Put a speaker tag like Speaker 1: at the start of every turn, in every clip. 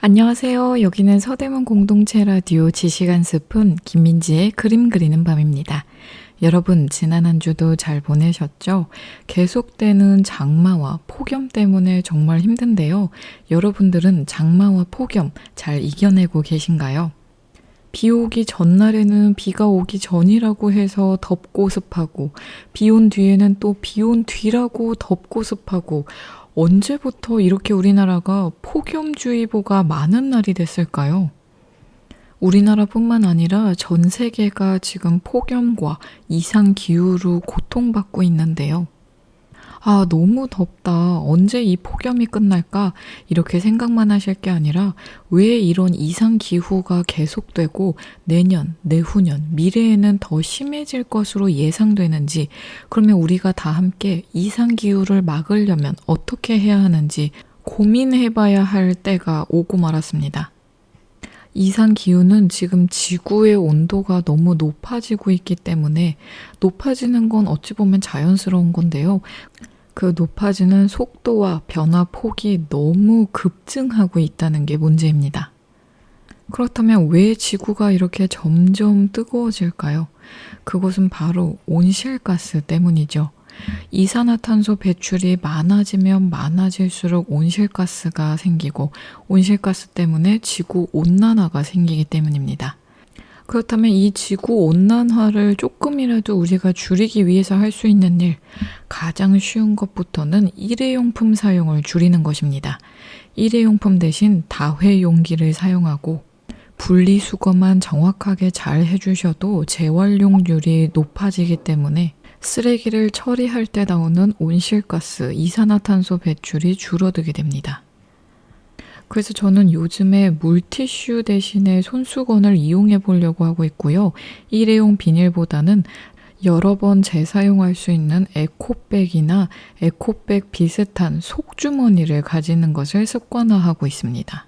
Speaker 1: 안녕하세요. 여기는 서대문 공동체 라디오 지시간 스푼 김민지의 그림 그리는 밤입니다. 여러분 지난 한 주도 잘 보내셨죠? 계속되는 장마와 폭염 때문에 정말 힘든데요. 여러분들은 장마와 폭염 잘 이겨내고 계신가요? 비 오기 전날에는 비가 오기 전이라고 해서 덥고 습하고, 비 온 뒤에는 또 비 온 뒤라고 덥고 습하고, 언제부터 이렇게 우리나라가 폭염주의보가 많은 날이 됐을까요? 우리나라뿐만 아니라 전 세계가 지금 폭염과 이상기후로 고통받고 있는데요. 아, 너무 덥다. 언제 이 폭염이 끝날까? 이렇게 생각만 하실 게 아니라 왜 이런 이상기후가 계속되고 내년, 내후년, 미래에는 더 심해질 것으로 예상되는지, 그러면 우리가 다 함께 이상기후를 막으려면 어떻게 해야 하는지 고민해봐야 할 때가 오고 말았습니다. 이상기후는 지금 지구의 온도가 너무 높아지고 있기 때문에 높아지는 건 어찌 보면 자연스러운 건데요. 그 높아지는 속도와 변화 폭이 너무 급증하고 있다는 게 문제입니다. 그렇다면 왜 지구가 이렇게 점점 뜨거워질까요? 그것은 바로 온실가스 때문이죠. 이산화탄소 배출이 많아지면 많아질수록 온실가스가 생기고, 온실가스 때문에 지구온난화가 생기기 때문입니다. 그렇다면 이 지구온난화를 조금이라도 우리가 줄이기 위해서 할 수 있는 일, 가장 쉬운 것부터는 일회용품 사용을 줄이는 것입니다. 일회용품 대신 다회용기를 사용하고, 분리수거만 정확하게 잘 해주셔도 재활용률이 높아지기 때문에 쓰레기를 처리할 때 나오는 온실가스, 이산화탄소 배출이 줄어들게 됩니다. 그래서 저는 요즘에 물티슈 대신에 손수건을 이용해 보려고 하고 있고요. 일회용 비닐보다는 여러 번 재사용할 수 있는 에코백이나 에코백 비슷한 속주머니를 가지는 것을 습관화하고 있습니다.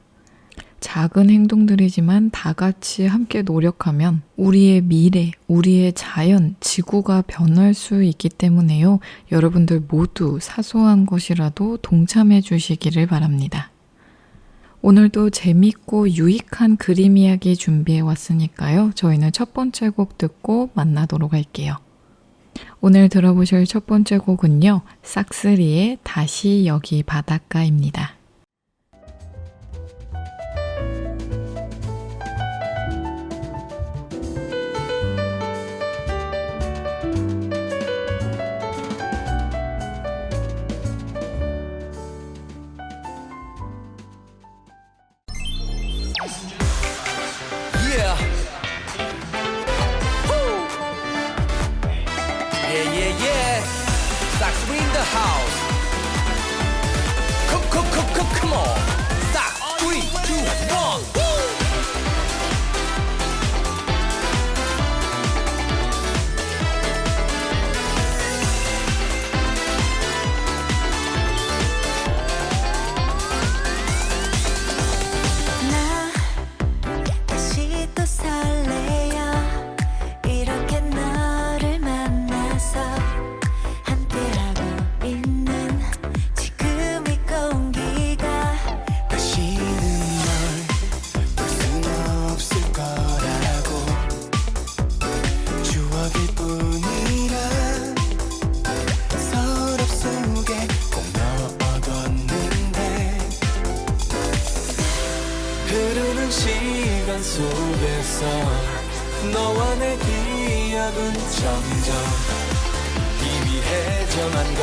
Speaker 1: 작은 행동들이지만 다 같이 함께 노력하면 우리의 미래, 우리의 자연, 지구가 변할 수 있기 때문에요. 여러분들 모두 사소한 것이라도 동참해 주시기를 바랍니다. 오늘도 재밌고 유익한 그림 이야기 준비해 왔으니까요. 저희는 첫 번째 곡 듣고 만나도록 할게요. 오늘 들어보실 첫 번째 곡은요. 싹쓰리의 다시 여기 바닷가입니다.
Speaker 2: 싹쓰리 in the house. Come on. Stop. 3, 2, 1. 속에서 너와 내 기억은 점점 희미해져만 가.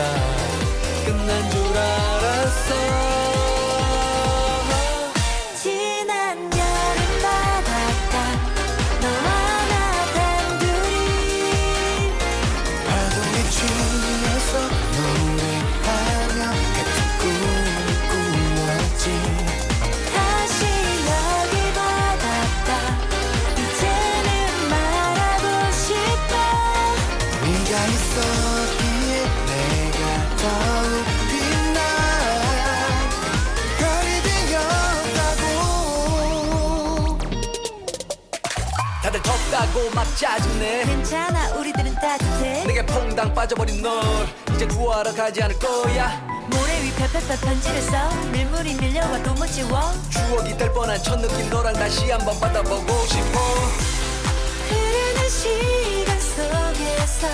Speaker 2: 끝난 줄 알았어.
Speaker 3: 지난 여름 바닷가 너와 나 단둘이
Speaker 2: 파도에 취해서 노래하며 같은 꿈 춥고 막 짜증내.
Speaker 3: 괜찮아 우리들은 따뜻해.
Speaker 2: 내게 퐁당 빠져버린 널 이제 구하러 가지 않을 거야.
Speaker 3: 모래 위 펴펴펴 편지를 써. 밀물이 밀려와도 못 지워.
Speaker 2: 추억이 될 뻔한 첫 느낌 너랑 다시 한번 받아보고 싶어.
Speaker 3: 흐르는 시간 속에서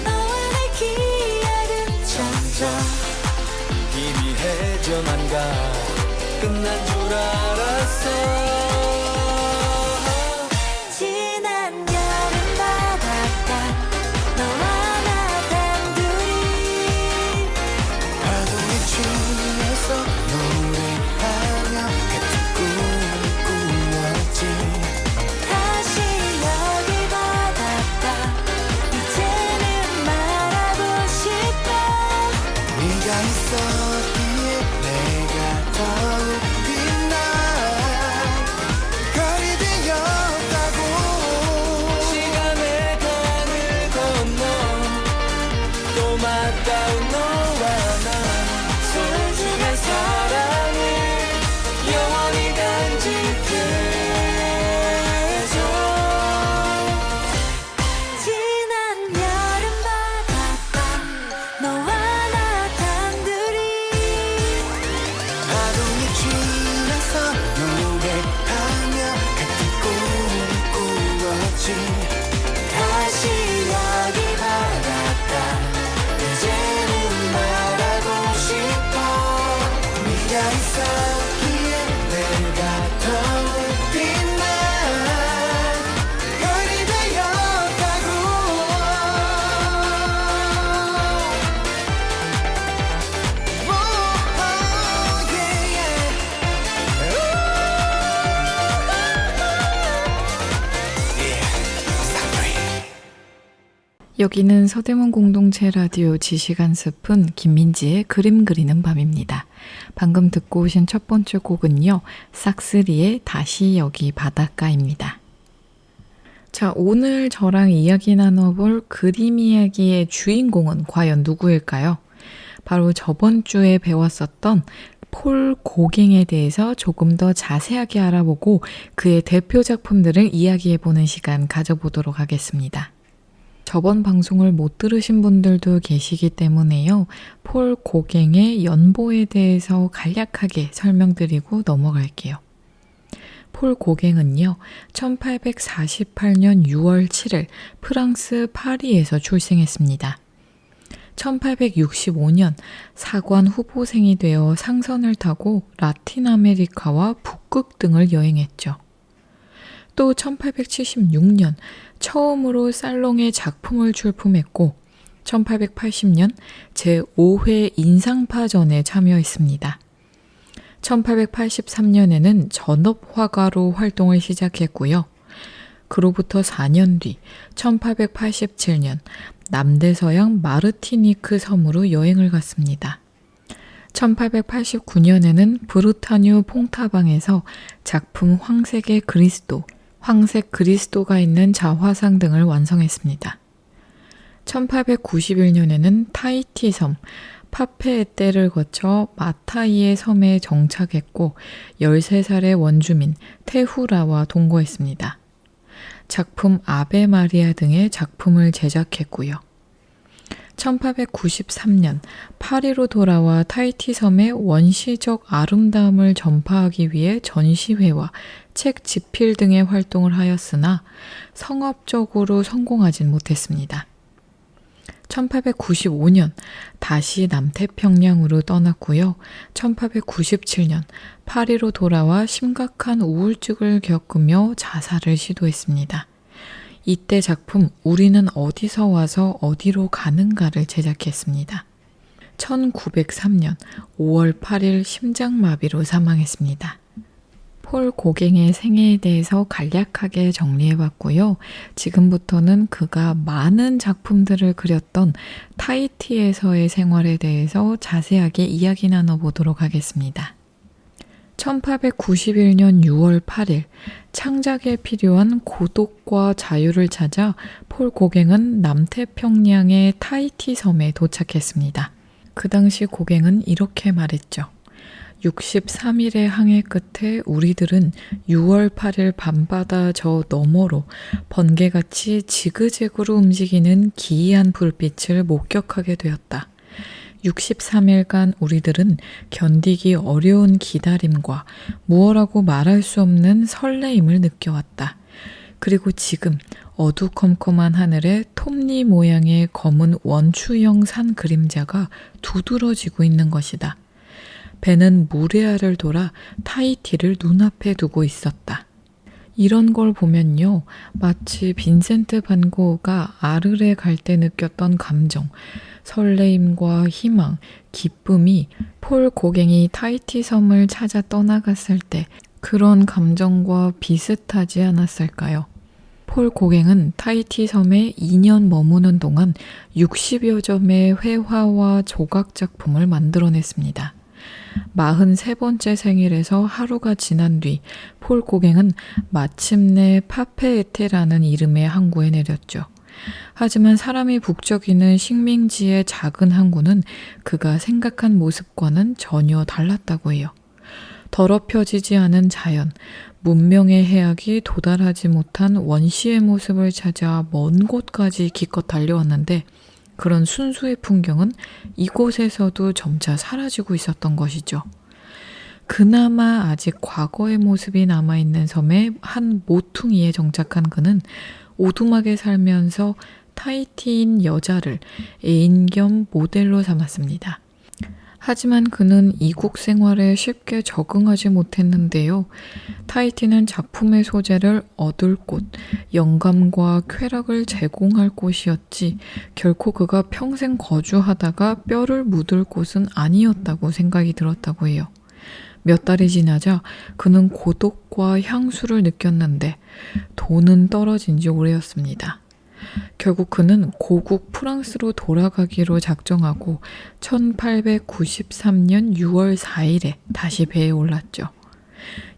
Speaker 3: 너와 내 기억은 점점
Speaker 2: 이미 해져만 가 끝난 줄 알았어.
Speaker 3: 지난 여름 바닷가 너와 나 단둘이
Speaker 2: 파도에 취해서 노래하며 같은 꿈을 꾸었지.
Speaker 3: 다시 여기 바닷가 이제는 말하고 싶어.
Speaker 2: 네가 있었기에 내가 더욱 빛나. 별이 되었다고. 시간의 강을 건너 또 맞닿은 너와 나 소중한 사랑을 영원히 간직해줘.
Speaker 3: 지난 여름 바닷가 너와 나 단둘이
Speaker 2: 파도에 취해서 노래하며 같은 꿈을 꾸었지.
Speaker 3: 다시 여기 바닷가
Speaker 2: 이제는 말하고 싶어. 네가 있었기에 내가 더욱 빛나. 별이 되었다고.
Speaker 1: 여기는 서대문 공동체 라디오 지시간 숲은 김민지의 그림 그리는 밤입니다. 방금 듣고 오신 첫 번째 곡은요. 싹쓰리의 다시 여기 바닷가입니다. 자, 오늘 저랑 이야기 나눠볼 그림 이야기의 주인공은 과연 누구일까요? 바로 저번 주에 배웠었던 폴 고갱에 대해서 조금 더 자세하게 알아보고 그의 대표 작품들을 이야기해보는 시간 가져보도록 하겠습니다. 저번 방송을 못 들으신 분들도 계시기 때문에요. 폴 고갱의 연보에 대해서 간략하게 설명드리고 넘어갈게요. 폴 고갱은요, 1848년 6월 7일 프랑스 파리에서 출생했습니다. 1865년 사관 후보생이 되어 상선을 타고 라틴 아메리카와 북극 등을 여행했죠. 또 1876년 처음으로 살롱에 작품을 출품했고 1880년 제5회 인상파전에 참여했습니다. 1883년에는 전업화가로 활동을 시작했고요. 그로부터 4년 뒤 1887년 남대서양 마르티니크 섬으로 여행을 갔습니다. 1889년에는 브루타뉴 퐁타방에서 작품 황색의 그리스도, 황색 그리스도가 있는 자화상 등을 완성했습니다. 1891년에는 타히티 섬, 파페에떼를 거쳐 마타이의 섬에 정착했고 13살의 원주민 테후라와 동거했습니다. 작품 아베 마리아 등의 작품을 제작했고요. 1893년 파리로 돌아와 타히티 섬의 원시적 아름다움을 전파하기 위해 전시회와 책 집필 등의 활동을 하였으나 성업적으로 성공하진 못했습니다. 1895년 다시 남태평양으로 떠났고요. 1897년 파리로 돌아와 심각한 우울증을 겪으며 자살을 시도했습니다. 이때 작품 우리는 어디서 와서 어디로 가는가를 제작했습니다. 1903년 5월 8일 심장마비로 사망했습니다. 폴 고갱의 생애에 대해서 간략하게 정리해봤고요. 지금부터는 그가 많은 작품들을 그렸던 타히티에서의 생활에 대해서 자세하게 이야기 나눠보도록 하겠습니다. 1891년 6월 8일 창작에 필요한 고독과 자유를 찾아 폴 고갱은 남태평양의 타히티 섬에 도착했습니다. 그 당시 고갱은 이렇게 말했죠. 63일의 항해 끝에 우리들은 6월 8일 밤바다 저 너머로 번개같이 지그재그로 움직이는 기이한 불빛을 목격하게 되었다. 63일간 우리들은 견디기 어려운 기다림과 무어라고 말할 수 없는 설레임을 느껴왔다. 그리고 지금 어두컴컴한 하늘에 톱니 모양의 검은 원추형 산 그림자가 두드러지고 있는 것이다. 배는 무레아를 돌아 타히티를 눈앞에 두고 있었다. 이런 걸 보면요, 마치 빈센트 반 고흐가 아르레 갈 때 느꼈던 감정, 설레임과 희망, 기쁨이 폴 고갱이 타히티 섬을 찾아 떠나갔을 때 그런 감정과 비슷하지 않았을까요? 폴 고갱은 타히티 섬에 2년 머무는 동안 60여 점의 회화와 조각 작품을 만들어냈습니다. 43번째 생일에서 하루가 지난 뒤 폴 고갱은 마침내 파페에테라는 이름의 항구에 내렸죠. 하지만 사람이 북적이는 식민지의 작은 항구는 그가 생각한 모습과는 전혀 달랐다고 해요. 더럽혀지지 않은 자연, 문명의 해악이 도달하지 못한 원시의 모습을 찾아 먼 곳까지 기껏 달려왔는데 그런 순수의 풍경은 이곳에서도 점차 사라지고 있었던 것이죠. 그나마 아직 과거의 모습이 남아있는 섬의 한 모퉁이에 정착한 그는 오두막에 살면서 타히티인 여자를 애인 겸 모델로 삼았습니다. 하지만 그는 이국 생활에 쉽게 적응하지 못했는데요. 타히티는 작품의 소재를 얻을 곳, 영감과 쾌락을 제공할 곳이었지 결코 그가 평생 거주하다가 뼈를 묻을 곳은 아니었다고 생각이 들었다고 해요. 몇 달이 지나자 그는 고독과 향수를 느꼈는데 돈은 떨어진 지 오래였습니다. 결국 그는 고국 프랑스로 돌아가기로 작정하고 1893년 6월 4일에 다시 배에 올랐죠.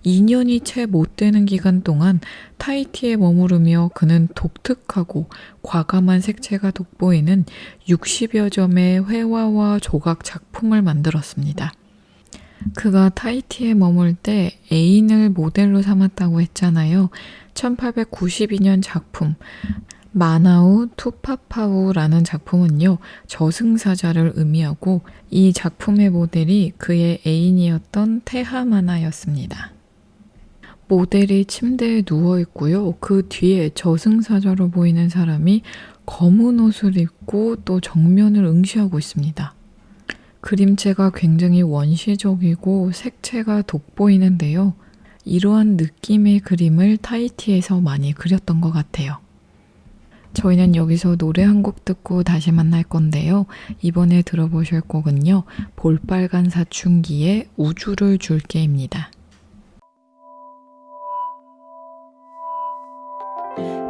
Speaker 1: 2년이 채 못 되는 기간 동안 타히티에 머무르며 그는 독특하고 과감한 색채가 돋보이는 60여 점의 회화와 조각 작품을 만들었습니다. 그가 타히티에 머물 때 애인을 모델로 삼았다고 했잖아요. 1892년 작품 마나우 투파파우라는 작품은요, 저승사자를 의미하고 이 작품의 모델이 그의 애인이었던 테하마나였습니다. 모델이 침대에 누워 있고요. 그 뒤에 저승사자로 보이는 사람이 검은 옷을 입고 또 정면을 응시하고 있습니다. 그림체가 굉장히 원시적이고 색채가 돋보이는데요. 이러한 느낌의 그림을 타히티에서 많이 그렸던 것 같아요. 저희는 여기서 노래 한 곡 듣고 다시 만날 건데요. 이번에 들어보실 곡은요. 볼빨간 사춘기의 우주를 줄게입니다.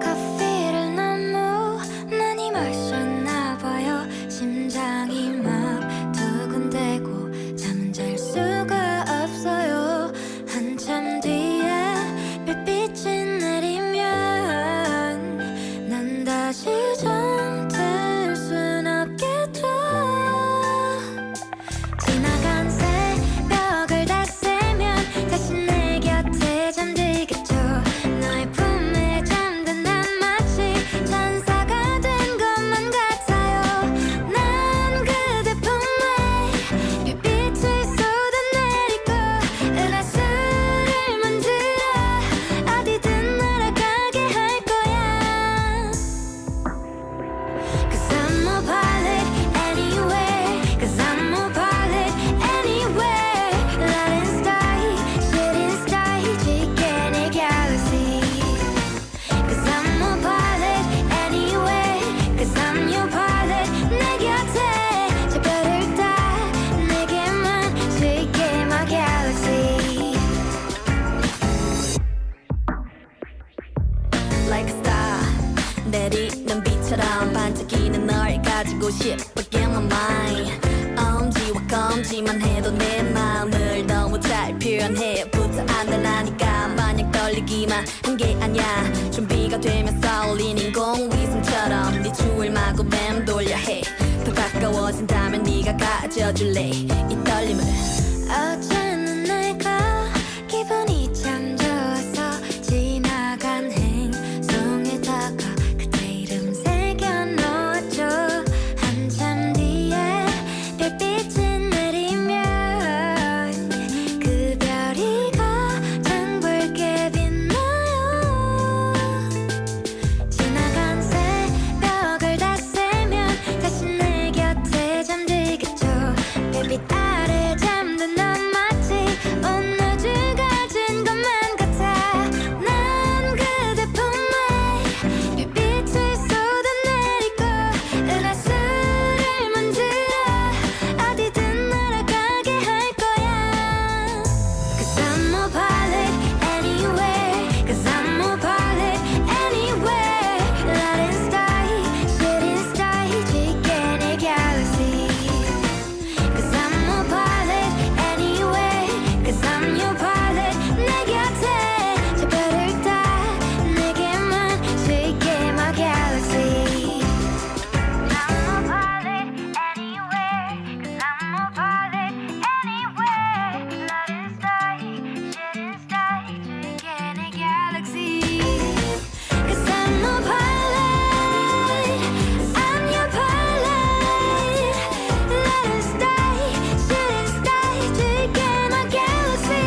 Speaker 3: 커피를 너무 많이 마셨나 봐요. 심장이 막 두근대고 잠은 잘 수가 없어요. 한참 뒤에 별빛이 내리면 난 다시 잠들 순 없겠죠. 지나간 새벽을 다 세면 다시 내 곁에 잠들겠죠. 너의 품에 잠든 난 마치 천사가 된 것만 같아요. 난 그대 품에 별빛을 쏟아내리고 은하수를 만들어 어디든 날아가게 할 거야. Cause I'm a pilot anywhere. Cause I'm a pilot anywhere. Light and sky, shooting star, 지게 내 galaxy. Cause I'm a pilot anywhere. Cause I'm your pilot. 내 곁에 저 별을 따 내게만 지게 my galaxy. Like a star 내리는 빛처럼 반짝이는 널 가지고 싶어 Get my mind 엄지와 검지만 해도 내 마음을 너무 잘 표현해 부터 안 되라니까 마냥 떨리기만 한 게 아니야 준비가 되면 쏠린 인공위성처럼 네 주위를 마구 맴돌려 해 더 가까워진다면 네가 가져줄래 이 떨림을 어제는 빛 아래 잠든 넌 마치 온 우주 가진 것만 같아 난 그대 품에 별빛을 쏟아내리고 은하수를 만들어 어디든 날아가게 할 거야 Cause I'm no pilot anywhere Cause I'm no pilot anywhere Light and sky, shooting star 지게 내 galaxy Cause I'm no pilot anywhere Cause I'm your pilot 내 곁에 저 별을 다 내게만 지게 my galaxy I'm no pilot anywhere Cause I'm no pilot anywhere Light and sky, shooting star 지게 내 galaxy Cause I'm no pilot I'm your pilot Light and sky, shooting star 지게 my galaxy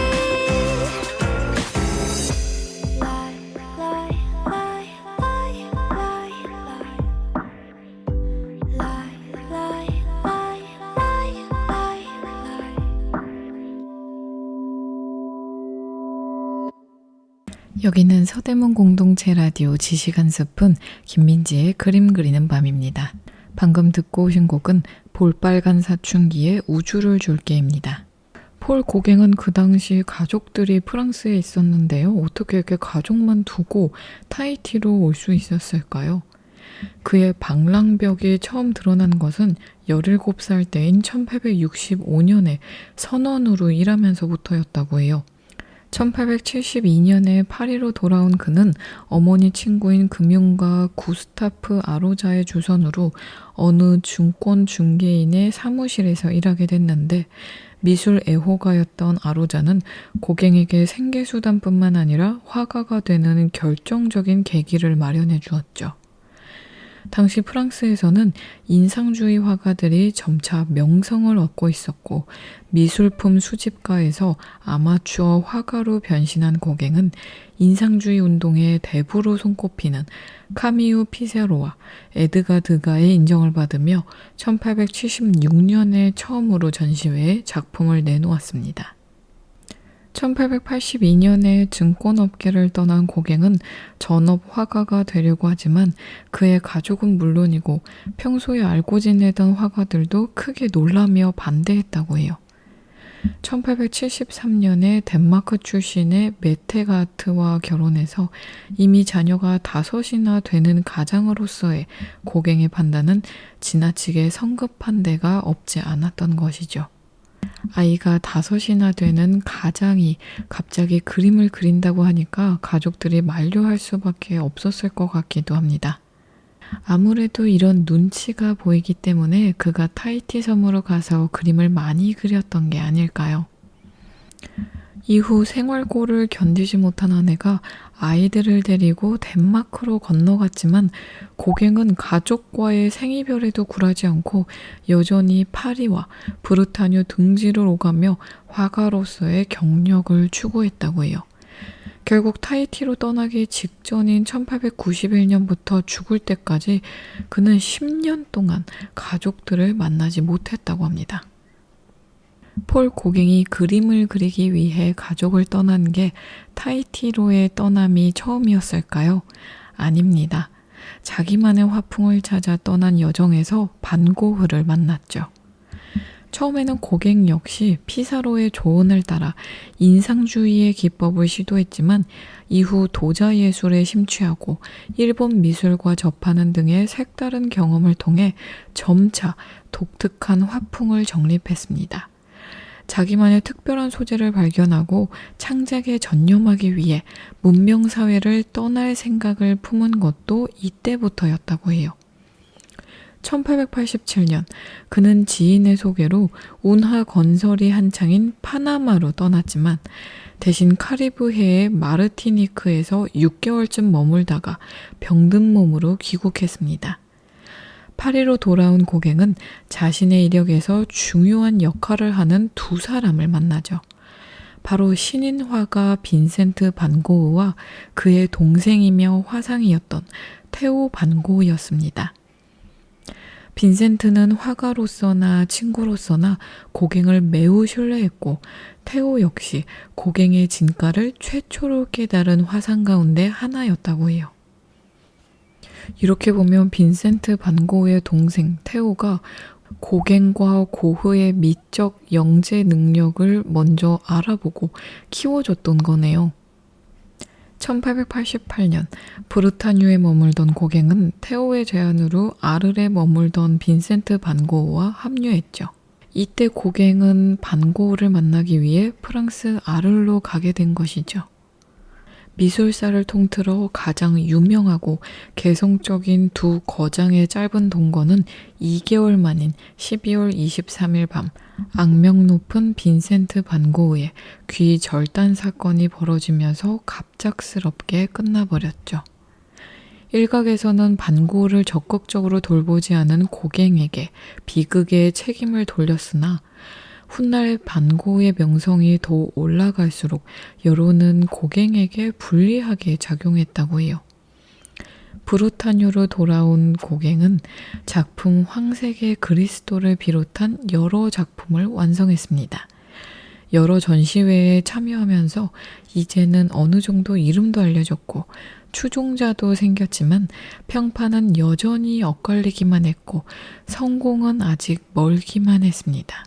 Speaker 3: Fly, fly, fly, fly, fly, fly Fly, fly, fly, fly, fly, fly
Speaker 1: 여기는 서대문 공동체 라디오 지시간 스푼 김민지의 그림 그리는 밤입니다. 방금 듣고 오신 곡은 볼빨간 사춘기의 우주를 줄게입니다. 폴 고갱은 그 당시 가족들이 프랑스에 있었는데요. 어떻게 이렇게 가족만 두고 타히티로 올 수 있었을까요? 그의 방랑벽이 처음 드러난 것은 17살 때인 1865년에 선원으로 일하면서부터였다고 해요. 1872년에 파리로 돌아온 그는 어머니 친구인 금융가 구스타프 아로자의 주선으로 어느 증권 중개인의 사무실에서 일하게 됐는데 미술 애호가였던 아로자는 고갱에게 생계수단뿐만 아니라 화가가 되는 결정적인 계기를 마련해 주었죠. 당시 프랑스에서는 인상주의 화가들이 점차 명성을 얻고 있었고 미술품 수집가에서 아마추어 화가로 변신한 고갱은 인상주의 운동의 대부로 손꼽히는 카미유 피세로와 에드가 드가의 인정을 받으며 1876년에 처음으로 전시회에 작품을 내놓았습니다. 1882년에 증권업계를 떠난 고갱은 전업 화가가 되려고 하지만 그의 가족은 물론이고 평소에 알고 지내던 화가들도 크게 놀라며 반대했다고 해요. 1873년에 덴마크 출신의 메테가트와 결혼해서 이미 자녀가 5이나 되는 가장으로서의 고갱의 판단은 지나치게 성급한 데가 없지 않았던 것이죠. 아이가 5이나 되는 가장이 갑자기 그림을 그린다고 하니까 가족들이 만류할 수밖에 없었을 것 같기도 합니다. 아무래도 이런 눈치가 보이기 때문에 그가 타히티 섬으로 가서 그림을 많이 그렸던 게 아닐까요? 이후 생활고를 견디지 못한 아내가 아이들을 데리고 덴마크로 건너갔지만 고갱은 가족과의 생이별에도 굴하지 않고 여전히 파리와 브르타뉴 등지를 오가며 화가로서의 경력을 추구했다고 해요. 결국 타히티로 떠나기 직전인 1891년부터 죽을 때까지 그는 10년 동안 가족들을 만나지 못했다고 합니다. 폴 고갱이 그림을 그리기 위해 가족을 떠난 게 타히티로의 떠남이 처음이었을까요? 아닙니다. 자기만의 화풍을 찾아 떠난 여정에서 반고흐를 만났죠. 처음에는 고갱 역시 피사로의 조언을 따라 인상주의의 기법을 시도했지만 이후 도자예술에 심취하고 일본 미술과 접하는 등의 색다른 경험을 통해 점차 독특한 화풍을 정립했습니다. 자기만의 특별한 소재를 발견하고 창작에 전념하기 위해 문명사회를 떠날 생각을 품은 것도 이때부터였다고 해요. 1887년 그는 지인의 소개로 운하 건설이 한창인 파나마로 떠났지만 대신 카리브해의 마르티니크에서 6개월쯤 머물다가 병든 몸으로 귀국했습니다. 파리로 돌아온 고갱은 자신의 이력에서 중요한 역할을 하는 두 사람을 만나죠. 바로 신인 화가 빈센트 반 고흐와 그의 동생이며 화상이었던 테오 반 고흐였습니다. 빈센트는 화가로서나 친구로서나 고갱을 매우 신뢰했고 테오 역시 고갱의 진가를 최초로 깨달은 화상 가운데 하나였다고 해요. 이렇게 보면 빈센트 반 고흐의 동생 테오가 고갱과 고흐의 미적 영재 능력을 먼저 알아보고 키워줬던 거네요. 1888년 브르타뉴에 머물던 고갱은 테오의 제안으로 아르레 머물던 빈센트 반 고흐와 합류했죠. 이때 고갱은 반 고흐를 만나기 위해 프랑스 아르로 가게 된 것이죠. 미술사를 통틀어 가장 유명하고 개성적인 두 거장의 짧은 동거는 2개월 만인 12월 23일 밤 악명 높은 빈센트 반 고흐의 귀 절단 사건이 벌어지면서 갑작스럽게 끝나버렸죠. 일각에서는 반 고흐를 적극적으로 돌보지 않은 고갱에게 비극의 책임을 돌렸으나 훗날 반 고흐의 명성이 더 올라갈수록 여론은 고갱에게 불리하게 작용했다고 해요. 브루타뉴로 돌아온 고갱은 작품 황색의 그리스도를 비롯한 여러 작품을 완성했습니다. 여러 전시회에 참여하면서 이제는 어느 정도 이름도 알려졌고 추종자도 생겼지만 평판은 여전히 엇갈리기만 했고 성공은 아직 멀기만 했습니다.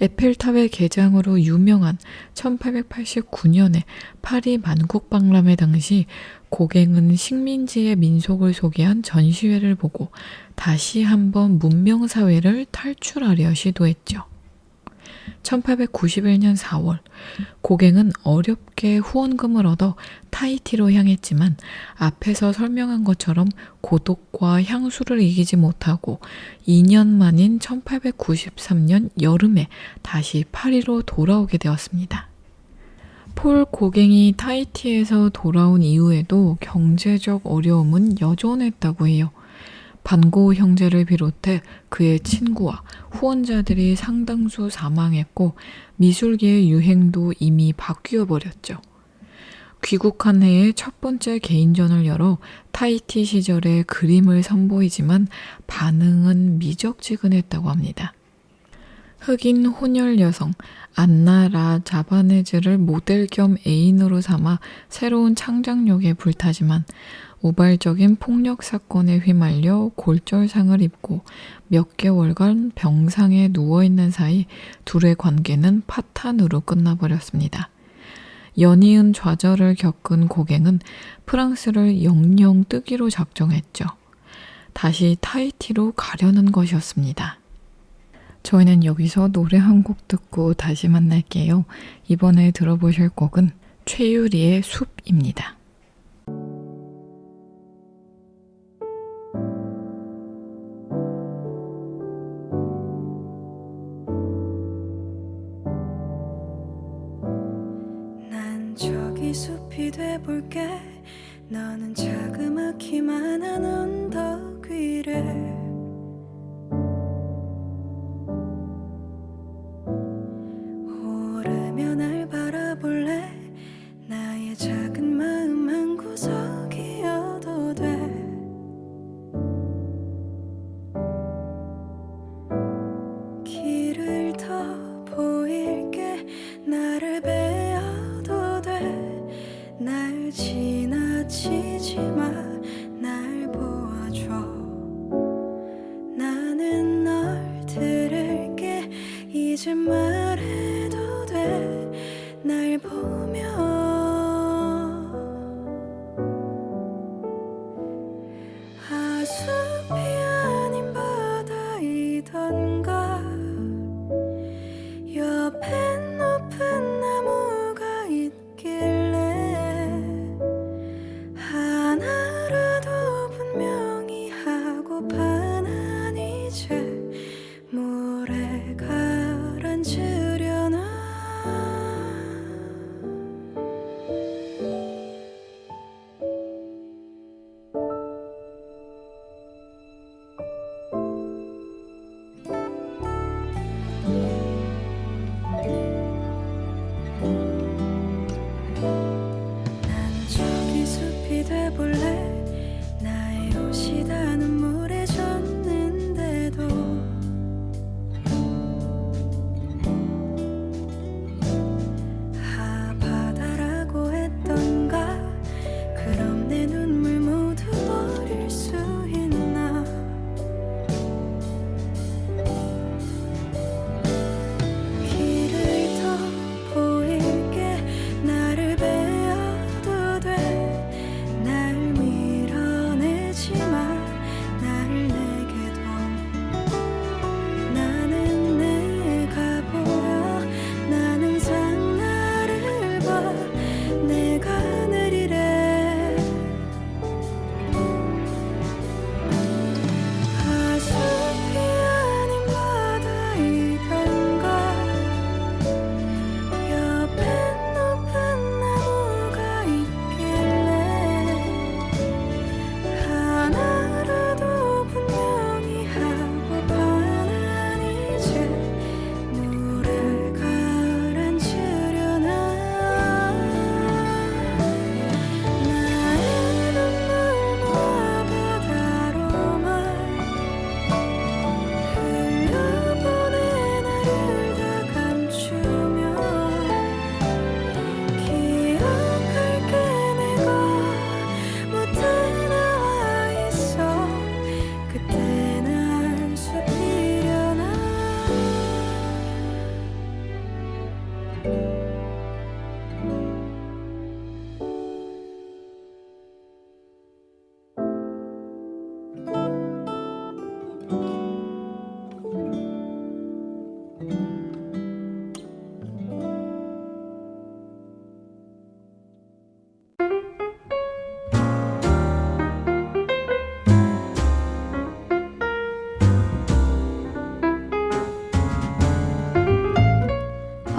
Speaker 1: 에펠탑의 개장으로 유명한 1889년에 파리 만국박람회 당시 고갱은 식민지의 민속을 소개한 전시회를 보고 다시 한번 문명사회를 탈출하려 시도했죠. 1891년 4월 고갱은 어렵게 후원금을 얻어 타히티로 향했지만 앞에서 설명한 것처럼 고독과 향수를 이기지 못하고 2년 만인 1893년 여름에 다시 파리로 돌아오게 되었습니다. 폴 고갱이 타히티에서 돌아온 이후에도 경제적 어려움은 여전했다고 해요. 반 고흐 형제를 비롯해 그의 친구와 후원자들이 상당수 사망했고 미술계의 유행도 이미 바뀌어 버렸죠. 귀국한 해에 첫 번째 개인전을 열어 타히티 시절의 그림을 선보이지만 반응은 미적지근했다고 합니다. 흑인 혼혈 여성 안나 라 자바네즈를 모델 겸 애인으로 삼아 새로운 창작력에 불타지만 우발적인 폭력 사건에 휘말려 골절상을 입고 몇 개월간 병상에 누워있는 사이 둘의 관계는 파탄으로 끝나버렸습니다. 연이은 좌절을 겪은 고갱은 프랑스를 영영 뜨기로 작정했죠. 다시 타히티로 가려는 것이었습니다. 저희는 여기서 노래 한 곡 듣고 다시 만날게요. 이번에 들어보실 곡은 최유리의 숲입니다.
Speaker 4: 저기 숲이 돼볼게. 너는 자그마키만 한 언덕 위를 오르며 날 바라볼래. 나의 작은 마음 한 구석이어도 돼. 길을 더 보일게. 나를 베어도 돼. 날 지나치지 마. 날 보아줘. 나는 널 들을게. 이제 말해도 돼. 날 보며 숲이 아닌 바다이던가. 옆엔 높은 나무가 있길래 하나라도 분명히 하고파. 난 이제 물에 가라앉으려나. 난 저기 숲이 돼볼래. 나의 옷이 다 눈물에 젖는데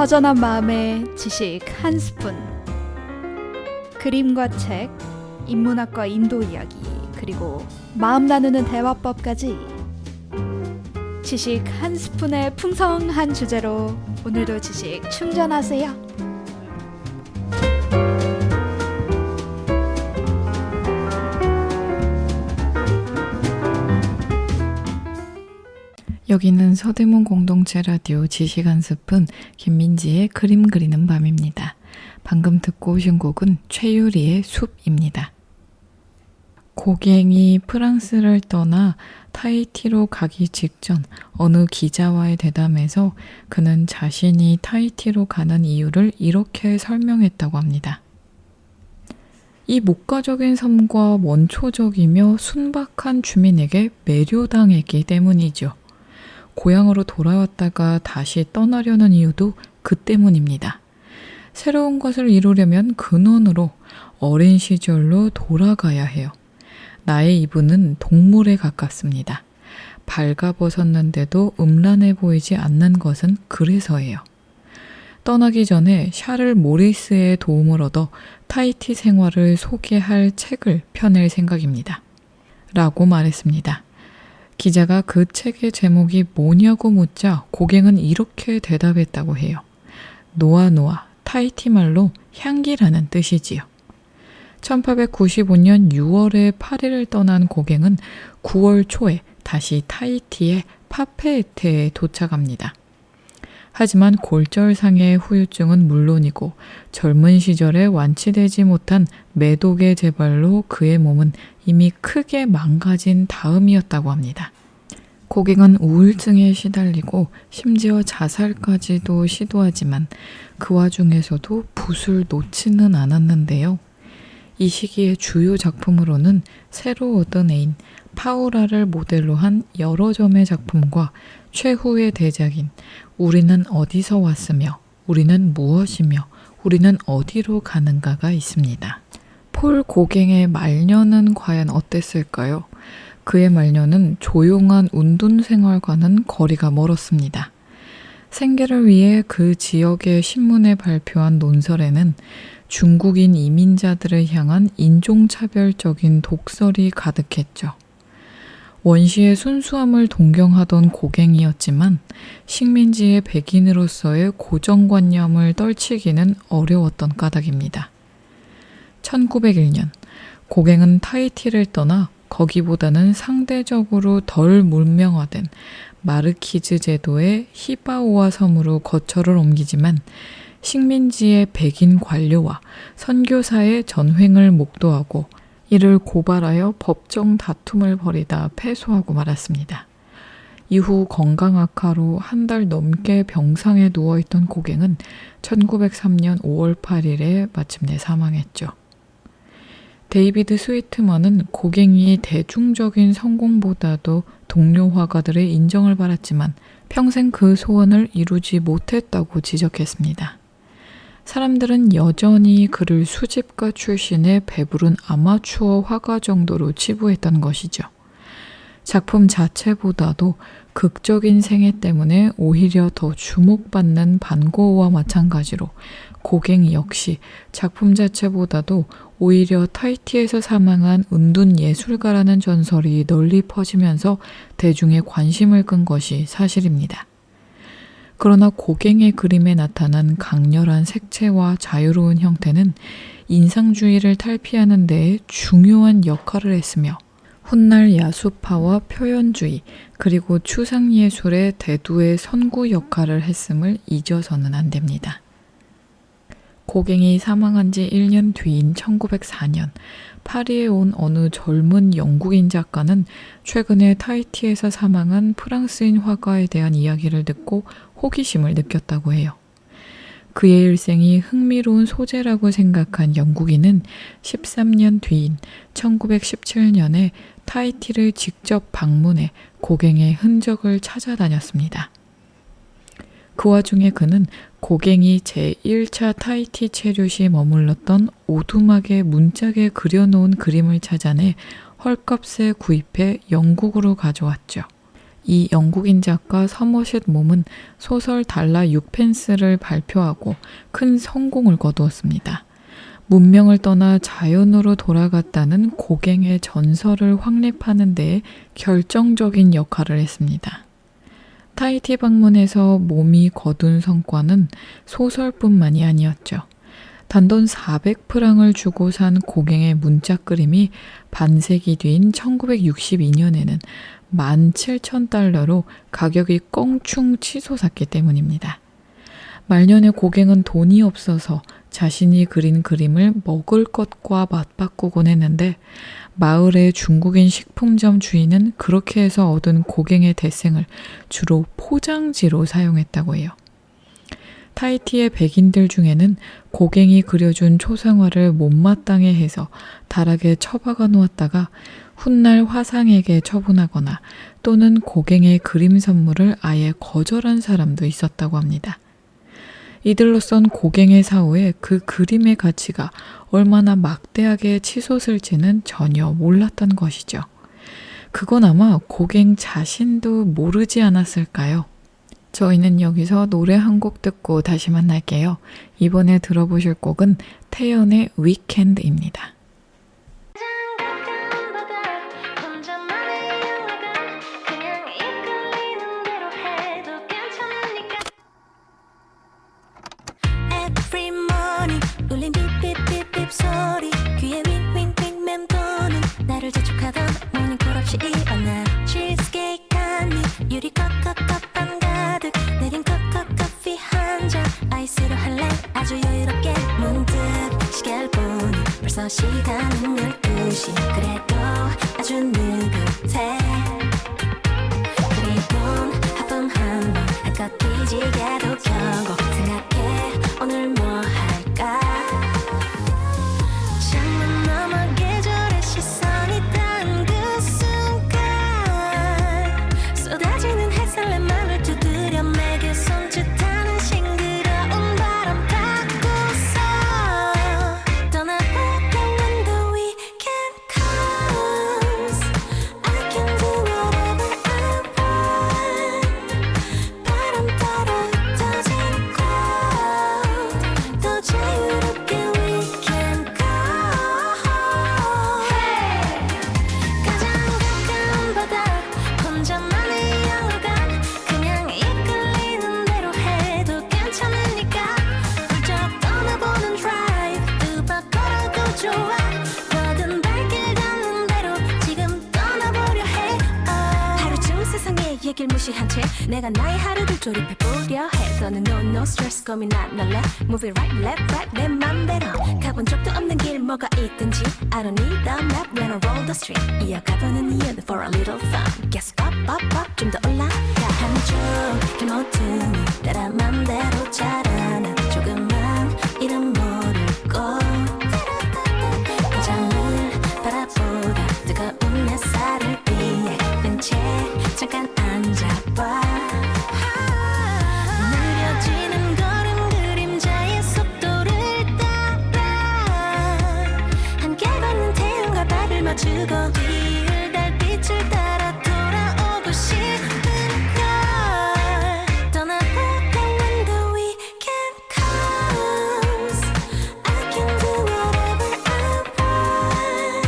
Speaker 5: 허전한 마음에 지식 한 스푼. 그림과 책, 인문학과 인도 이야기, 그리고 마음 나누는 대화법까지 지식 한 스푼의 풍성한 주제로 오늘도 지식 충전하세요.
Speaker 1: 여기는 서대문 공동체 라디오 지식 한 스푼 김민지의 그림 그리는 밤입니다. 방금 듣고 오신 곡은 최유리의 숲입니다. 고갱이 프랑스를 떠나 타히티로 가기 직전 어느 기자와의 대담에서 그는 자신이 타히티로 가는 이유를 이렇게 설명했다고 합니다. 이 목가적인 섬과 원초적이며 순박한 주민에게 매료당했기 때문이죠. 고향으로 돌아왔다가 다시 떠나려는 이유도 그 때문입니다. 새로운 것을 이루려면 근원으로 어린 시절로 돌아가야 해요. 나의 이분은 동물에 가깝습니다. 발가벗었는데도 음란해 보이지 않는 것은 그래서예요. 떠나기 전에 샤를 모리스의 도움을 얻어 타히티 생활을 소개할 책을 펴낼 생각입니다. 라고 말했습니다. 기자가 그 책의 제목이 뭐냐고 묻자 고갱은 이렇게 대답했다고 해요. 노아노아, 타히티 말로 향기라는 뜻이지요. 1895년 6월에 파리를 떠난 고갱은 9월 초에 다시 타히티의 파페에테에 도착합니다. 하지만 골절상의 후유증은 물론이고 젊은 시절에 완치되지 못한 매독의 재발로 그의 몸은 이미 크게 망가진 다음이었다고 합니다. 고갱은 우울증에 시달리고 심지어 자살까지도 시도하지만 그 와중에서도 붓을 놓지는 않았는데요. 이 시기의 주요 작품으로는 새로 얻은 애인 파우라를 모델로 한 여러 점의 작품과 최후의 대작인 우리는 어디서 왔으며 우리는 무엇이며 우리는 어디로 가는가가 있습니다. 폴 고갱의 말년은 과연 어땠을까요? 그의 말년은 조용한 운둔 생활과는 거리가 멀었습니다. 생계를 위해 그 지역의 신문에 발표한 논설에는 중국인 이민자들을 향한 인종차별적인 독설이 가득했죠. 원시의 순수함을 동경하던 고갱이었지만 식민지의 백인으로서의 고정관념을 떨치기는 어려웠던 까닭입니다. 1901년 고갱은 타히티를 떠나 거기보다는 상대적으로 덜 문명화된 마르키즈 제도의 히바오아 섬으로 거처를 옮기지만 식민지의 백인 관료와 선교사의 전횡을 목도하고 이를 고발하여 법정 다툼을 벌이다 패소하고 말았습니다. 이후 건강 악화로 한 달 넘게 병상에 누워있던 고갱은 1903년 5월 8일에 마침내 사망했죠. 데이비드 스위트먼은 고갱이 대중적인 성공보다도 동료 화가들의 인정을 받았지만 평생 그 소원을 이루지 못했다고 지적했습니다. 사람들은 여전히 그를 수집가 출신의 배부른 아마추어 화가 정도로 치부했던 것이죠. 작품 자체보다도 극적인 생애 때문에 오히려 더 주목받는 반고흐와 마찬가지로 고갱 역시 작품 자체보다도 오히려 타히티에서 사망한 은둔 예술가라는 전설이 널리 퍼지면서 대중의 관심을 끈 것이 사실입니다. 그러나 고갱의 그림에 나타난 강렬한 색채와 자유로운 형태는 인상주의를 탈피하는 데에 중요한 역할을 했으며 훗날 야수파와 표현주의 그리고 추상예술의 대두의 선구 역할을 했음을 잊어서는 안 됩니다. 고갱이 사망한 지 1년 뒤인 1904년 파리에 온 어느 젊은 영국인 작가는 최근에 타히티에서 사망한 프랑스인 화가에 대한 이야기를 듣고 호기심을 느꼈다고 해요. 그의 일생이 흥미로운 소재라고 생각한 영국인은 13년 뒤인 1917년에 타히티를 직접 방문해 고갱의 흔적을 찾아다녔습니다. 그 와중에 그는 고갱이 제1차 타히티 체류시 머물렀던 오두막에 문짝에 그려놓은 그림을 찾아내 헐값에 구입해 영국으로 가져왔죠. 이 영국인 작가 서머셋 몸은 소설 달러 6펜스를 발표하고 큰 성공을 거두었습니다. 문명을 떠나 자연으로 돌아갔다는 고갱의 전설을 확립하는 데에 결정적인 역할을 했습니다. 타히티 방문에서 몸이 거둔 성과는 소설뿐만이 아니었죠. 단돈 400프랑을 주고 산 고갱의 문짝 그림이 반세기 뒤인 1962년에는 17,000달러로 가격이 껑충 치솟았기 때문입니다. 말년에 고갱은 돈이 없어서 자신이 그린 그림을 먹을 것과 맞바꾸곤 했는데 마을의 중국인 식품점 주인은 그렇게 해서 얻은 고갱의 대생을 주로 포장지로 사용했다고 해요. 타히티의 백인들 중에는 고갱이 그려준 초상화를 못마땅해 해서 다락에 처박아 놓았다가 훗날 화상에게 처분하거나 또는 고갱의 그림 선물을 아예 거절한 사람도 있었다고 합니다. 이들로선 고갱의 사후에 그 그림의 가치가 얼마나 막대하게 치솟을지는 전혀 몰랐던 것이죠. 그건 아마 고갱 자신도 모르지 않았을까요? 저희는 여기서 노래 한 곡 듣고 다시 만날게요. 이번에 들어보실 곡은 태연의 위켄드입니다.
Speaker 3: Every morning 울린 삐삐삐삐 소리 귀에 윙윙윙 맴도는 나를 재촉하던 모닝콜 없이 일어나 치즈케이크 한입 유리 컵컵컵한 가득 내린 커피 한 잔 아이스로 할래 아주 여유롭게 문득 시계를 보니 벌써 시간은 12시 그래도 아주 느긋해 그리곤 하품 한번 한껏 뒤지게도 켜고 생각해 오늘 뭐 할까 창문 너머 계절의 시선이 닿은 그 순간 쏟아지는 햇살 내 맘을 두드려 내게 손짓하는 싱그러운 바람 타고서 떠나볼까 when the weekend comes I can do whatever I want 바람 따라 흩어진 꽃 더 자유롭게 we can go 가장 가까운 바다 혼자만의 영화관 그냥 이끌리는 대로 해도 괜찮으니까 훌쩍 떠나보는 드라이브 음악 걸어도 좋아 뭐든 발길 닿는 대로 지금 떠나보려 해 하루중 세상의 얘길 무시한 채 내가 나의 하루를 조립해보려 해 너는 no stress 고민 안 할래 Move it right left right 내 맘대로 가본 적도 없는 길 뭐가 있든지 I don't need a map when I roll the street 이어가보는 이유는 for a little fun Guess up 좀 더 올라가 한쪽 길 모퉁이 따라 맘대로 자라나 조금만 이름 모를 꽃 화장을 바라보다 뜨거운 햇살을 위해 벤치에 잠깐 앉아봐 느려지는 걸음 그림자의 속도를 따라 함께 걷는 태양과 발을 맞추고 뒤을 달빛을 따라 돌아오고 싶은 걸 떠나볼까 when the weekend comes I can do whatever I want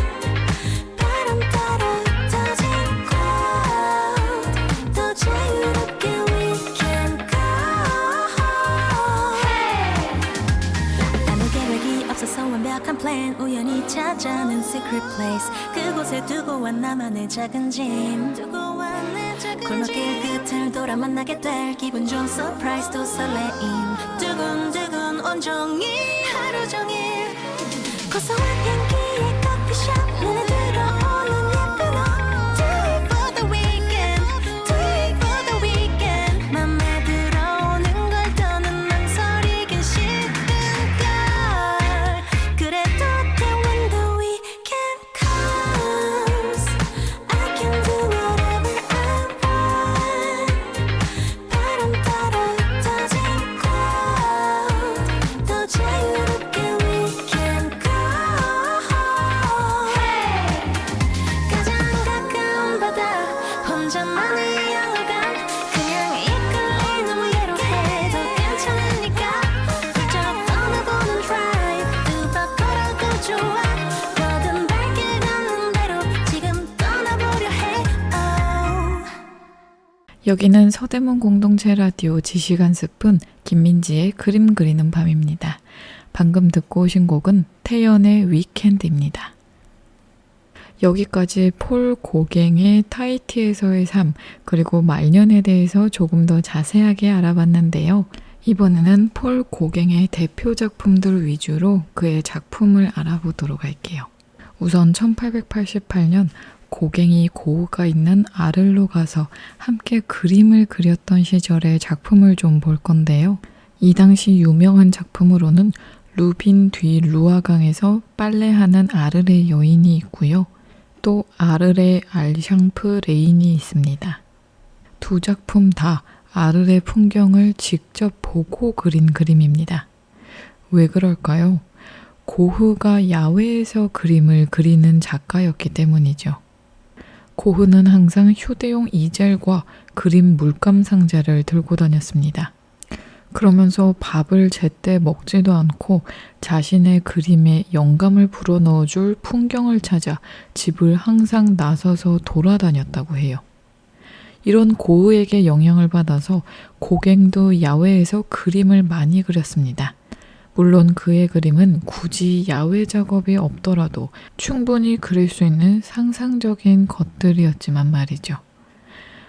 Speaker 3: 바람 따라 흩어진 꽃더 자유롭게 we can go 아무 계획이 없어서 완벽한 plan 우연히 찾아낸 secret place 그곳에 두고 와 나만의 작은 짐 골목길 끝을 돌아 만나게 될 기분 좋은 surprise 또 설레임 두근두근 온종일 하루 종일 고소한 향기의 커피숍 눈에 들어오는 예쁜 옷 Do it for the weekend Do it for the weekend 맘에 들어오는 걸 더는 망설이긴 싫은 걸 그래도 돼 when the weekend comes I can do whatever I want 바람 따라 흩어진
Speaker 1: 여기는 서대문 공동체 라디오 지시간 스푼 김민지의 그림 그리는 밤입니다. 방금 듣고 오신 곡은 태연의 위켄드입니다. 여기까지 폴 고갱의 타히티에서의 삶 그리고 말년에 대해서 조금 더 자세하게 알아봤는데요. 이번에는 폴 고갱의 대표 작품들 위주로 그의 작품을 알아보도록 할게요. 우선 1888년 고갱이 고흐가 있는 아를로 가서 함께 그림을 그렸던 시절의 작품을 좀 볼 건데요. 이 당시 유명한 작품으로는 루빈 뒤 루아강에서 빨래하는 아르레 여인이 있고요. 또 아르레 알샹프 레인이 있습니다. 두 작품 다 아르레 풍경을 직접 보고 그린 그림입니다. 왜 그럴까요? 고흐가 야외에서 그림을 그리는 작가였기 때문이죠. 고흐는 항상 휴대용 이젤과 그림 물감 상자를 들고 다녔습니다. 그러면서 밥을 제때 먹지도 않고 자신의 그림에 영감을 불어넣어줄 풍경을 찾아 집을 항상 나서서 돌아다녔다고 해요. 이런 고흐에게 영향을 받아서 고갱도 야외에서 그림을 많이 그렸습니다. 물론 그의 그림은 굳이 야외 작업이 없더라도 충분히 그릴 수 있는 상상적인 것들이었지만 말이죠.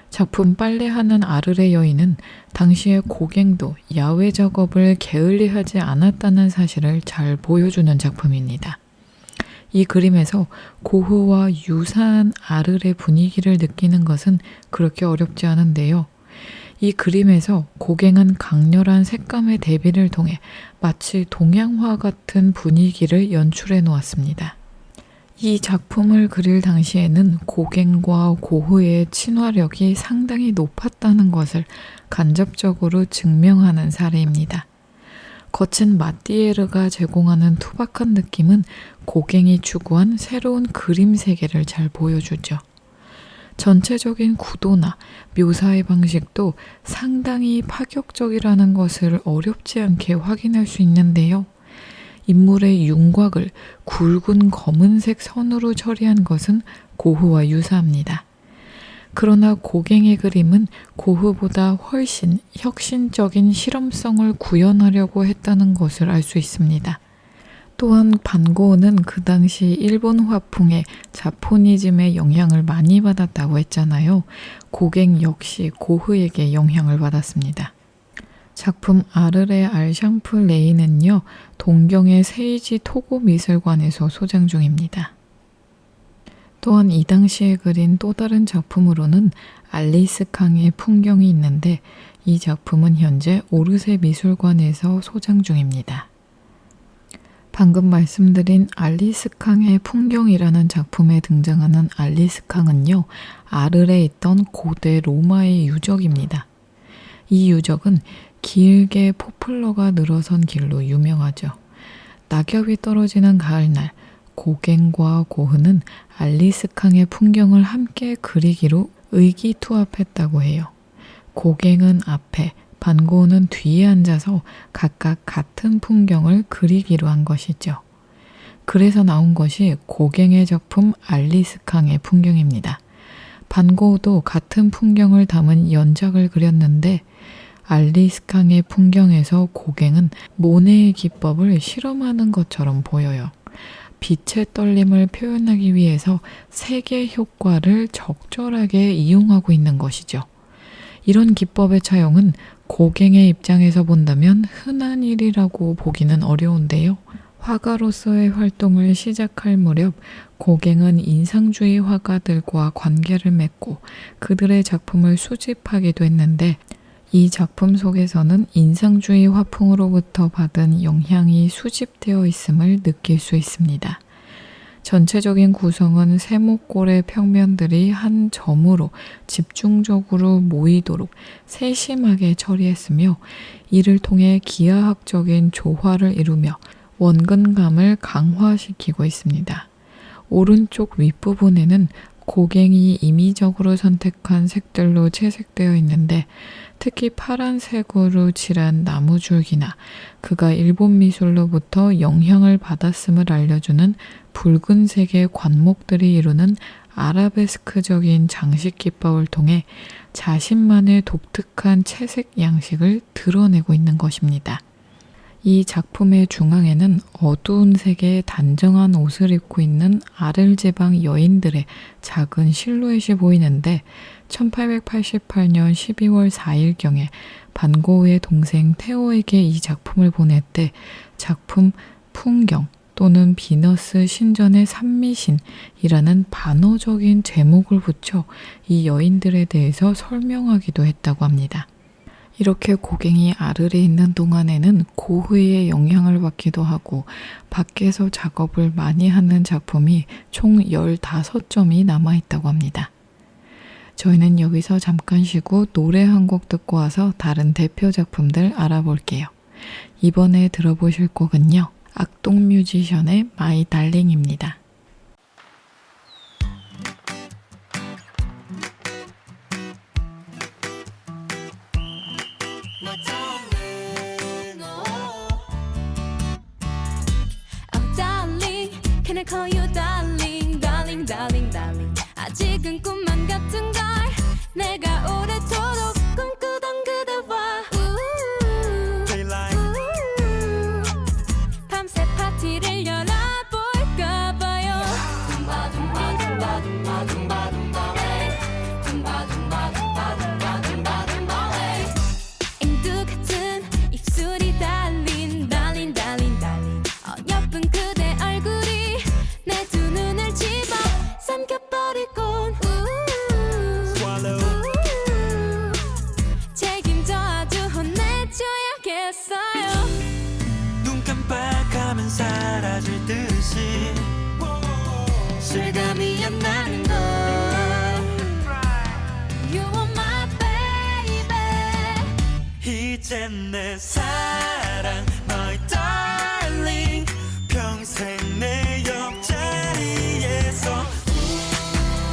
Speaker 1: 작품 빨래하는 아르레 여인은 당시의 고갱도 야외 작업을 게을리하지 않았다는 사실을 잘 보여주는 작품입니다. 이 그림에서 고흐와 유사한 아르레 분위기를 느끼는 것은 그렇게 어렵지 않은데요. 이 그림에서 고갱은 강렬한 색감의 대비를 통해 마치 동양화 같은 분위기를 연출해 놓았습니다. 이 작품을 그릴 당시에는 고갱과 고흐의 친화력이 상당히 높았다는 것을 간접적으로 증명하는 사례입니다. 거친 마띠에르가 제공하는 투박한 느낌은 고갱이 추구한 새로운 그림 세계를 잘 보여주죠. 전체적인 구도나 묘사의 방식도 상당히 파격적이라는 것을 어렵지 않게 확인할 수 있는데요. 인물의 윤곽을 굵은 검은색 선으로 처리한 것은 고흐와 유사합니다. 그러나 고갱의 그림은 고흐보다 훨씬 혁신적인 실험성을 구현하려고 했다는 것을 알 수 있습니다. 또한 반고흐는 그 당시 일본 화풍의 자포니즘의 영향을 많이 받았다고 했잖아요. 고갱 역시 고흐에게 영향을 받았습니다. 작품 아르레 알샹프 레이는요, 동경의 세이지 토고 미술관에서 소장 중입니다. 또한 이 당시에 그린 또 다른 작품으로는 알리스 캉의 풍경이 있는데 이 작품은 현재 오르세 미술관에서 소장 중입니다. 방금 말씀드린 알리스 캉의 풍경이라는 작품에 등장하는 알리스 캉은요, 아르레에 있던 고대 로마의 유적입니다. 이 유적은 길게 포플러가 늘어선 길로 유명하죠. 낙엽이 떨어지는 가을날, 고갱과 고흐는 알리스 캉의 풍경을 함께 그리기로 의기투합했다고 해요. 고갱은 앞에, 반고흐는 뒤에 앉아서 각각 같은 풍경을 그리기로 한 것이죠. 그래서 나온 것이 고갱의 작품 알리스 캉의 풍경입니다. 반고흐도 같은 풍경을 담은 연작을 그렸는데 알리스 캉의 풍경에서 고갱은 모네의 기법을 실험하는 것처럼 보여요. 빛의 떨림을 표현하기 위해서 색의 효과를 적절하게 이용하고 있는 것이죠. 이런 기법의 차용은 고갱의 입장에서 본다면 흔한 일이라고 보기는 어려운데요. 화가로서의 활동을 시작할 무렵 고갱은 인상주의 화가들과 관계를 맺고 그들의 작품을 수집하기도 했는데 이 작품 속에서는 인상주의 화풍으로부터 받은 영향이 수집되어 있음을 느낄 수 있습니다. 전체적인 구성은 세모꼴의 평면들이 한 점으로 집중적으로 모이도록 세심하게 처리했으며 이를 통해 기하학적인 조화를 이루며 원근감을 강화시키고 있습니다. 오른쪽 윗부분에는 고갱이 임의적으로 선택한 색들로 채색되어 있는데 특히 파란색으로 칠한 나무줄기나 그가 일본 미술로부터 영향을 받았음을 알려주는 붉은색의 관목들이 이루는 아라베스크적인 장식 기법을 통해 자신만의 독특한 채색 양식을 드러내고 있는 것입니다. 이 작품의 중앙에는 어두운 색의 단정한 옷을 입고 있는 아를제방 여인들의 작은 실루엣이 보이는데 1888년 12월 4일경에 반고흐의 동생 테오에게 이 작품을 보낼 때 작품 풍경 또는 비너스 신전의 산미신이라는 반어적인 제목을 붙여 이 여인들에 대해서 설명하기도 했다고 합니다. 이렇게 고갱이 아르에 있는 동안에는 고흐의 영향을 받기도 하고 밖에서 작업을 많이 하는 작품이 총 15점이 남아있다고 합니다. 저희는 여기서 잠깐 쉬고 노래 한 곡 듣고 와서 다른 대표 작품들 알아볼게요. 이번에 들어보실 곡은요. 악동 뮤지션의 마이 달링입니다.
Speaker 4: Oh darling, can I call you darling, darling, darling, darling. 아직은 꿈만 같은 걸 내가 오래도록 꿈꾸던 그대와 밤새 파티를 열어볼까 봐요. 앵두 같은 입술이 달린 darling, darling, darling. 예쁜 그대 얼굴이 내 두 눈을 집어 삼켜버리곤 책임져 아주 혼내줘야겠어요.
Speaker 6: 눈 깜빡하면 사라질 듯이 실감이 안 나는 걸
Speaker 4: You are my baby.
Speaker 6: 이젠 내 사랑 My darling 평생 내 옆자리에서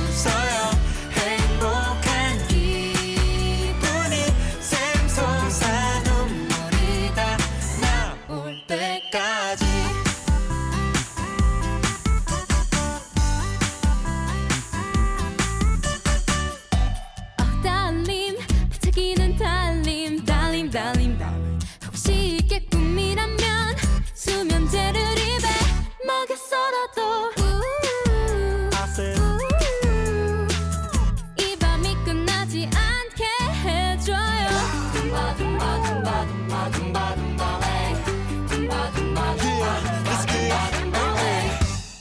Speaker 6: 웃어요 행복한 기분이 샘솟아 눈물이 다 나올 때까지
Speaker 4: 달림 반짝이는 달림 달림 달림 달림 혹시 이게 꿈이라면 수면제를 입에 먹였어라도 이 밤이 끝나지 않게 해줘요.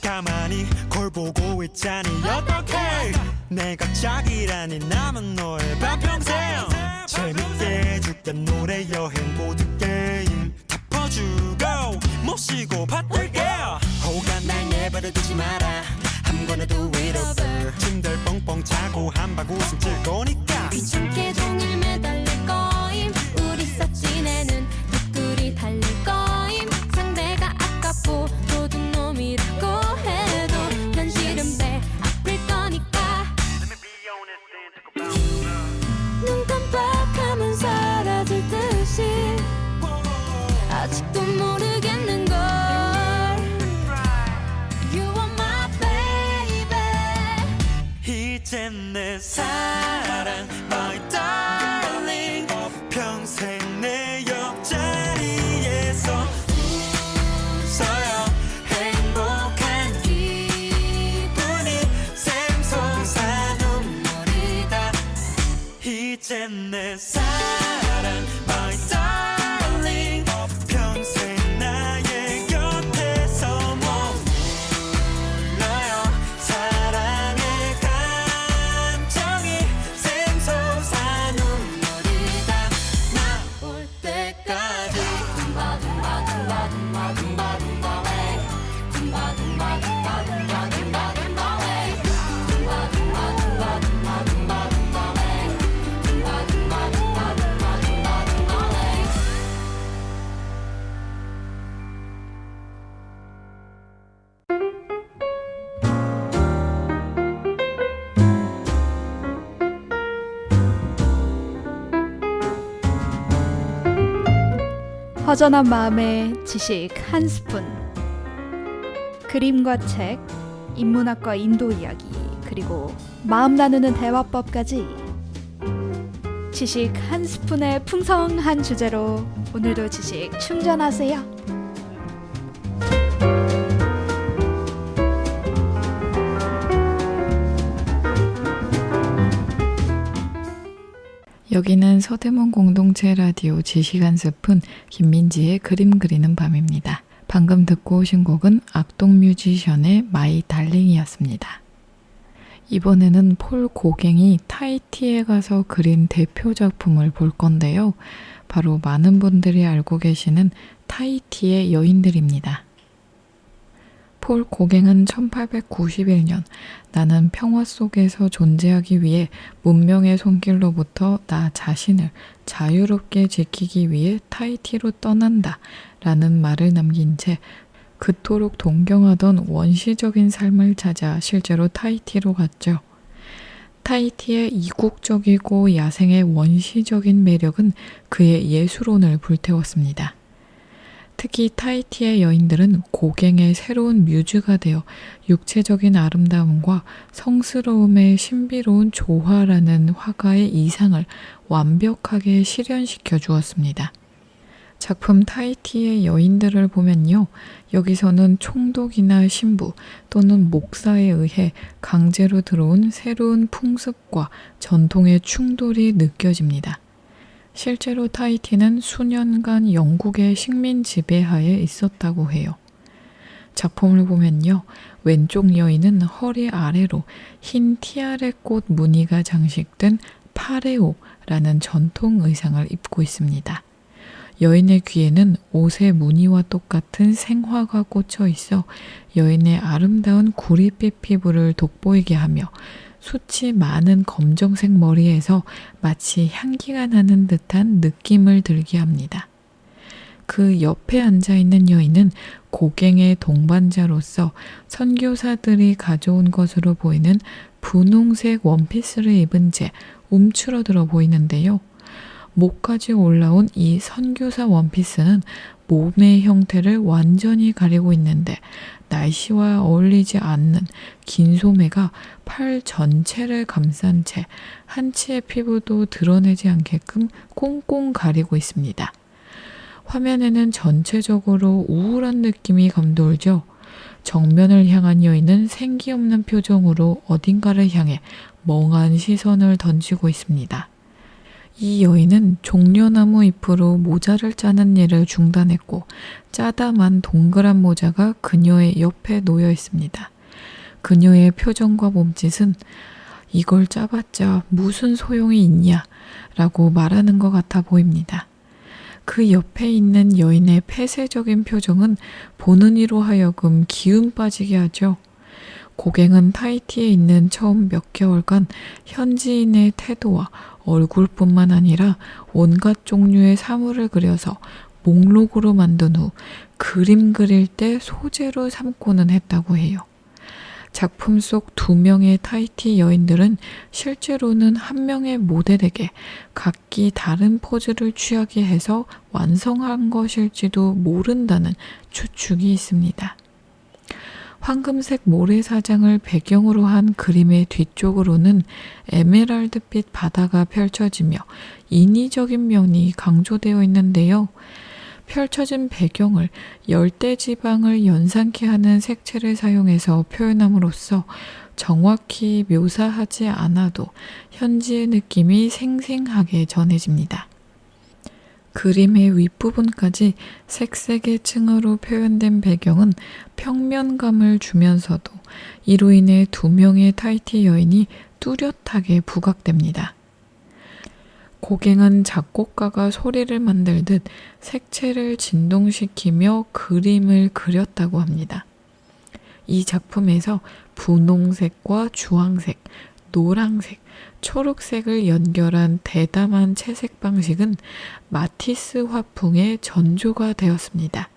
Speaker 6: 가만히 걸 보고 있자니 어떡해 내가 짝이라니 남은 너의 반평생 재밌게 해줄게 노래 여행 보드게임 다 퍼주고 모시고 받들게 호가 날 내버려두지 마라 I'm gonna do it over 침들 뻥뻥 차고 한박 웃음 칠 거니까
Speaker 4: 귀찮게 종일 매달릴 거임 우리 싹지내는 뒷구리 달릴 거임 상대가 아깝고 도둑놈이라고 해도 현실은 배 아플 거니까 눈 깜빡하면 사라질 듯이 아직도 모르겠는 걸 You are my baby.
Speaker 6: 이젠 내 사랑 My darling 평생 내 옆자리에서 웃어요 행복한 기분이 샘솟아 눈물이 다 이젠 내 사랑 My darling 평생 나의 곁에서 머물러요 사랑의 감정이 샘솟아 눈물이 다 나올 때까지
Speaker 5: 허전한 마음에 지식 한 스푼. 그림과 책, 인문학과 인도 이야기, 그리고 그리고 마음 나누는 대화법까지 지식 한 스푼의 풍성한 주제로 오늘도 지식 충전하세요.
Speaker 1: 여기는 서대문 공동체 라디오 지식 한 스푼 김민지의 그림 그리는 밤입니다. 방금 듣고 오신 곡은 악동 뮤지션의 마이 달링이었습니다. 이번에는 폴 고갱이 타히티에 가서 그린 대표 작품을 볼 건데요. 바로 많은 분들이 알고 계시는 타히티의 여인들입니다. 폴 고갱은 1891년 나는 평화 속에서 존재하기 위해 문명의 손길로부터 나 자신을 자유롭게 지키기 위해 타히티로 떠난다 라는 말을 남긴 채 그토록 동경하던 원시적인 삶을 찾아 실제로 타히티로 갔죠. 타히티의 이국적이고 야생의 원시적인 매력은 그의 예술혼을 불태웠습니다. 특히 타히티의 여인들은 고갱의 새로운 뮤즈가 되어 육체적인 아름다움과 성스러움의 신비로운 조화라는 화가의 이상을 완벽하게 실현시켜 주었습니다. 작품 타히티의 여인들을 보면요. 여기서는 총독이나 신부 또는 목사에 의해 강제로 들어온 새로운 풍습과 전통의 충돌이 느껴집니다. 실제로 타히티는 수년간 영국의 식민 지배하에 있었다고 해요. 작품을 보면요. 왼쪽 여인은 허리 아래로 흰 티아레꽃 무늬가 장식된 파레오라는 전통 의상을 입고 있습니다. 여인의 귀에는 옷의 무늬와 똑같은 생화가 꽂혀 있어 여인의 아름다운 구릿빛 피부를 돋보이게 하며 숱이 많은 검정색 머리에서 마치 향기가 나는 듯한 느낌을 들게 합니다. 그 옆에 앉아있는 여인은 고갱의 동반자로서 선교사들이 가져온 것으로 보이는 분홍색 원피스를 입은 채 움츠러들어 보이는데요. 목까지 올라온 이 선교사 원피스는 몸의 형태를 완전히 가리고 있는데 날씨와 어울리지 않는 긴 소매가 팔 전체를 감싼 채 한치의 피부도 드러내지 않게끔 꽁꽁 가리고 있습니다. 화면에는 전체적으로 우울한 느낌이 감돌죠. 정면을 향한 여인은 생기 없는 표정으로 어딘가를 향해 멍한 시선을 던지고 있습니다. 이 여인은 종려나무 잎으로 모자를 짜는 일을 중단했고 짜다만 동그란 모자가 그녀의 옆에 놓여 있습니다. 그녀의 표정과 몸짓은 이걸 짜봤자 무슨 소용이 있냐 라고 말하는 것 같아 보입니다. 그 옆에 있는 여인의 폐쇄적인 표정은 보는 이로 하여금 기운 빠지게 하죠. 고갱은 타히티에 있는 처음 몇 개월간 현지인의 태도와 얼굴뿐만 아니라 온갖 종류의 사물을 그려서 목록으로 만든 후 그림 그릴 때 소재로 삼고는 했다고 해요. 작품 속 2명의 타히티 여인들은 실제로는 한 명의 모델에게 각기 다른 포즈를 취하게 해서 완성한 것일지도 모른다는 추측이 있습니다. 황금색 모래사장을 배경으로 한 그림의 뒤쪽으로는 에메랄드빛 바다가 펼쳐지며 인위적인 면이 강조되어 있는데요. 펼쳐진 배경을 열대지방을 연상케 하는 색채를 사용해서 표현함으로써 정확히 묘사하지 않아도 현지의 느낌이 생생하게 전해집니다. 그림의 윗부분까지 색색의 층으로 표현된 배경은 평면감을 주면서도 이로 인해 2명의 타히티 여인이 뚜렷하게 부각됩니다. 고갱은 작곡가가 소리를 만들듯 색채를 진동시키며 그림을 그렸다고 합니다. 이 작품에서 분홍색과 주황색, 노란색, 초록색을 연결한 대담한 채색 방식은 마티스 화풍의 전조가 되었습니다.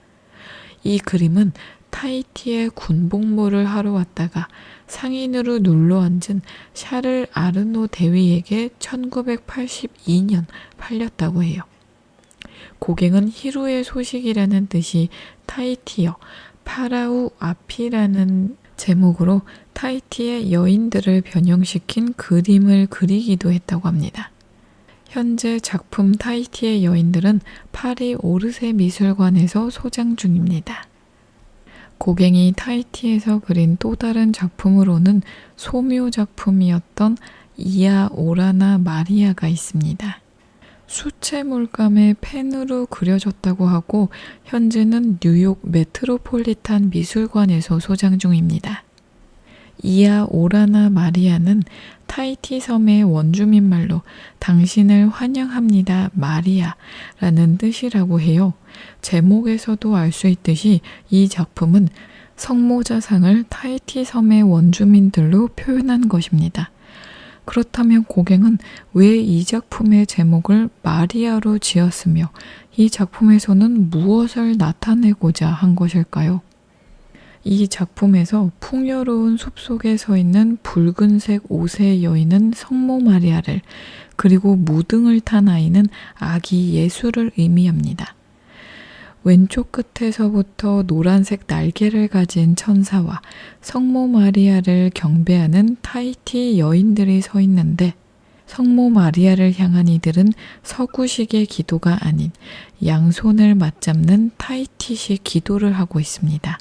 Speaker 1: 이 그림은 타히티의 군복무를 하러 왔다가 상인으로 눌러앉은 샤를 아르노 대위에게 1982년 팔렸다고 해요. 고갱은 희루의 소식이라는 뜻이 타히티어 파라우 아피라는 제목으로 타히티의 여인들을 변형시킨 그림을 그리기도 했다고 합니다. 현재 작품 타히티의 여인들은 파리 오르세 미술관에서 소장 중입니다. 고갱이 타히티에서 그린 또 다른 작품으로는 소묘 작품이었던 이아 오라나 마리아가 있습니다. 수채 물감의 펜으로 그려졌다고 하고 현재는 뉴욕 메트로폴리탄 미술관에서 소장 중입니다. 이아 오라나 마리아는 타히티 섬의 원주민 말로 당신을 환영합니다 마리아라는 뜻이라고 해요. 제목에서도 알 수 있듯이 이 작품은 성모자상을 타히티 섬의 원주민들로 표현한 것입니다. 그렇다면 고갱은 왜 이 작품의 제목을 마리아로 지었으며 이 작품에서는 무엇을 나타내고자 한 것일까요? 이 작품에서 풍요로운 숲속에 서 있는 붉은색 옷의 여인은 성모 마리아를, 그리고 무등을 탄 아이는 아기 예수를 의미합니다. 왼쪽 끝에서부터 노란색 날개를 가진 천사와 성모 마리아를 경배하는 타히티 여인들이 서 있는데, 성모 마리아를 향한 이들은 서구식의 기도가 아닌 양손을 맞잡는 타히티식 기도를 하고 있습니다.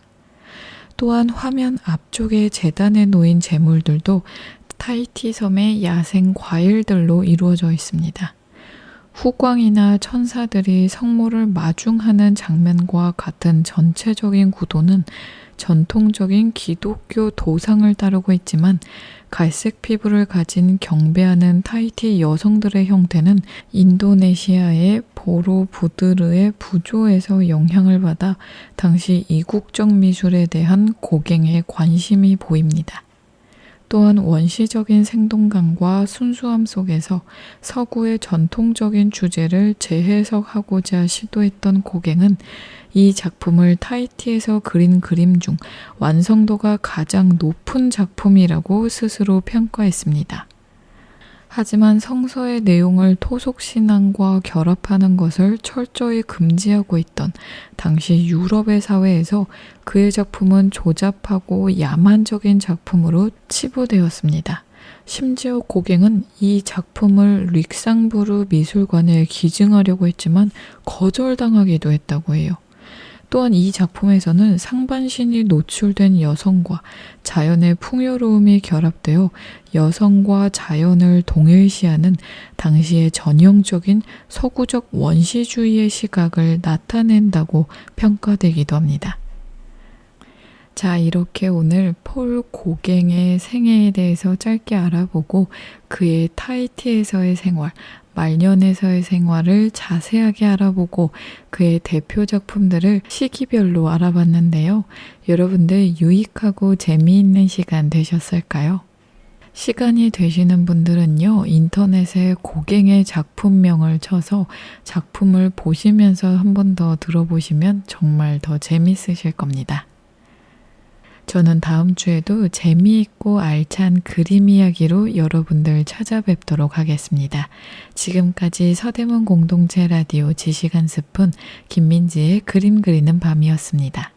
Speaker 1: 또한 화면 앞쪽에 제단에 놓인 제물들도 타히티 섬의 야생 과일들로 이루어져 있습니다. 후광이나 천사들이 성모를 마중하는 장면과 같은 전체적인 구도는 전통적인 기독교 도상을 따르고 있지만 갈색 피부를 가진 경배하는 타히티 여성들의 형태는 인도네시아의 보로부드르의 부조에서 영향을 받아 당시 이국적 미술에 대한 고갱의 관심이 보입니다. 또한 원시적인 생동감과 순수함 속에서 서구의 전통적인 주제를 재해석하고자 시도했던 고갱은 이 작품을 타히티에서 그린 그림 중 완성도가 가장 높은 작품이라고 스스로 평가했습니다. 하지만 성서의 내용을 토속신앙과 결합하는 것을 철저히 금지하고 있던 당시 유럽의 사회에서 그의 작품은 조잡하고 야만적인 작품으로 치부되었습니다. 심지어 고갱은 이 작품을 릭상부르 미술관에 기증하려고 했지만 거절당하기도 했다고 해요. 또한 이 작품에서는 상반신이 노출된 여성과 자연의 풍요로움이 결합되어 여성과 자연을 동일시하는 당시의 전형적인 서구적 원시주의의 시각을 나타낸다고 평가되기도 합니다. 자, 이렇게 오늘 폴 고갱의 생애에 대해서 짧게 알아보고 그의 타히티에서의 생활, 말년에서의 생활을 자세하게 알아보고 그의 대표 작품들을 시기별로 알아봤는데요. 여러분들 유익하고 재미있는 시간 되셨을까요? 시간이 되시는 분들은요, 인터넷에 고갱의 작품명을 쳐서 작품을 보시면서 한 번 더 들어보시면 정말 더 재밌으실 겁니다. 저는 다음 주에도 재미있고 알찬 그림 이야기로 여러분들 찾아뵙도록 하겠습니다. 지금까지 서대문 공동체 라디오 지식한 스푼 김민지의 그림 그리는 밤이었습니다.